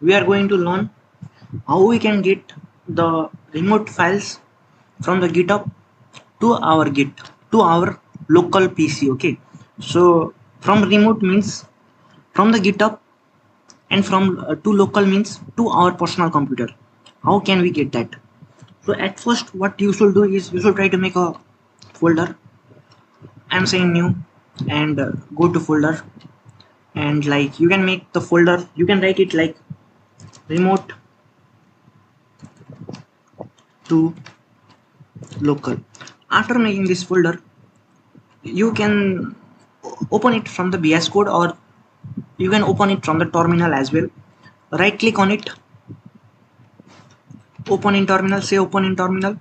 we are going to learn how we can get the remote files from the GitHub to our local PC. Okay, so from remote means from the GitHub, and from to local means to our personal computer. How can we get that? So at first what you should do is you should try to make a folder. I'm saying new, and go to folder, and like you can make the folder, you can write it like remote to local. After making this folder, you can open it from the VS Code, or you can open it from the terminal as well. Right click on it, open in terminal, say open in terminal,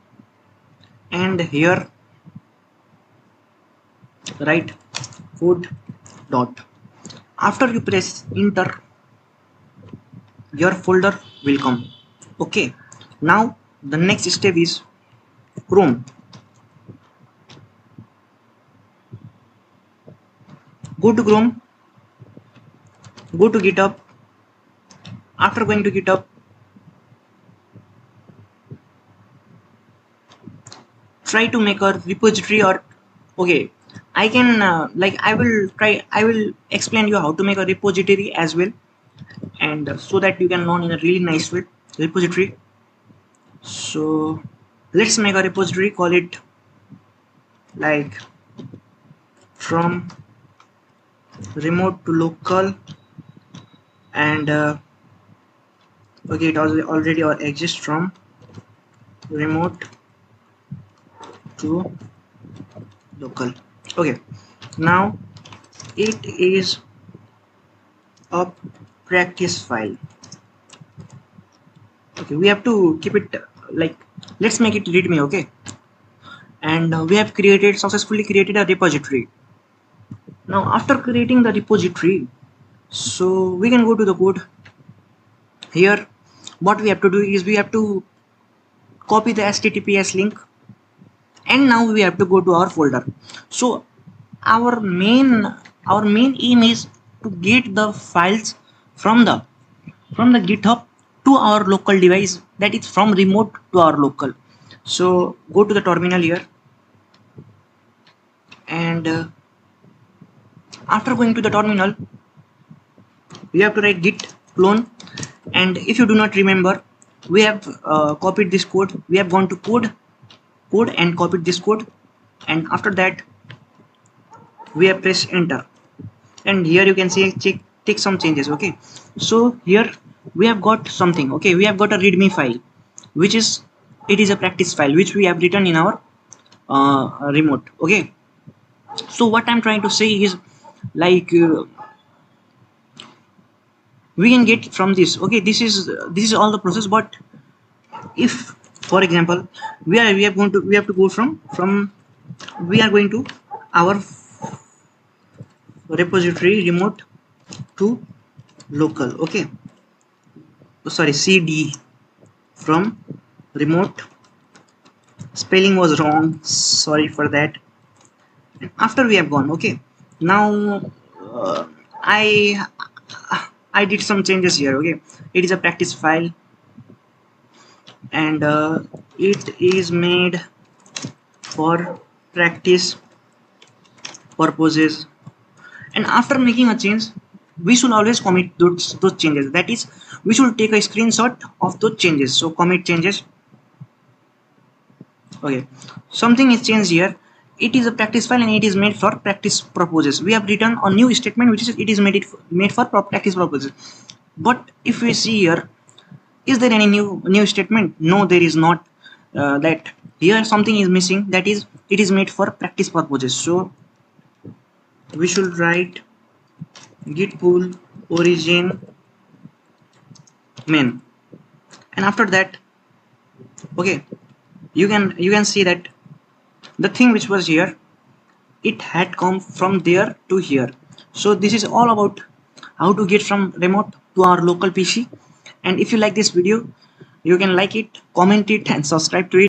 and here write code dot. After you press enter, your folder will come. Okay, now the next step is Chrome. Go to Chrome, go to GitHub. After going to GitHub, try to make a repository, or okay, I can I will explain you how to make a repository as well, and so that you can learn in a really nice way repository. So let's make a repository, call it like from remote to local, and okay, it already exists from remote to local. Okay, now it is a practice file. Okay, we have to keep it like, let's make it readme. Okay, and we have successfully created a repository. Now after creating the repository, so we can go to the code. Here what we have to do is we have to copy the HTTPS link, and now we have to go to our folder. So our main aim is to get the files from the GitHub to our local device, that is from remote to our local. So go to the terminal here, and after going to the terminal, we have to write git clone. And if you do not remember, we have copied this code, we have gone to code and copied this code, and after that we have pressed enter, and here you can see take some changes. Okay, so here we have got something. Okay, we have got a readme file, which is a practice file which we have written in our remote. Okay, so what I'm trying to say is like we can get from this. Okay, this is all the process. But if for example we are going to our repository remote to local. Okay, sorry, cd from remote, spelling was wrong, sorry for that. And after we have gone, okay, now I did some changes here. Okay, it is a practice file, and it is made for practice purposes. And after making a change, we should always commit those changes. That is, we should take a screenshot of those changes. So commit changes. Okay, something is changed here. It is a practice file and it is made for practice purposes. We have written a new statement which is it is made for practice purposes. But if we see here, is there any new statement? No, there is not. That here something is missing, that is it is made for practice purposes. So we should write git pull origin main, and after that, okay, you can see that the thing which was here, it had come from there to here. So this is all about how to get from remote to our local PC. And if you like this video, you can like it, comment it, and subscribe to it.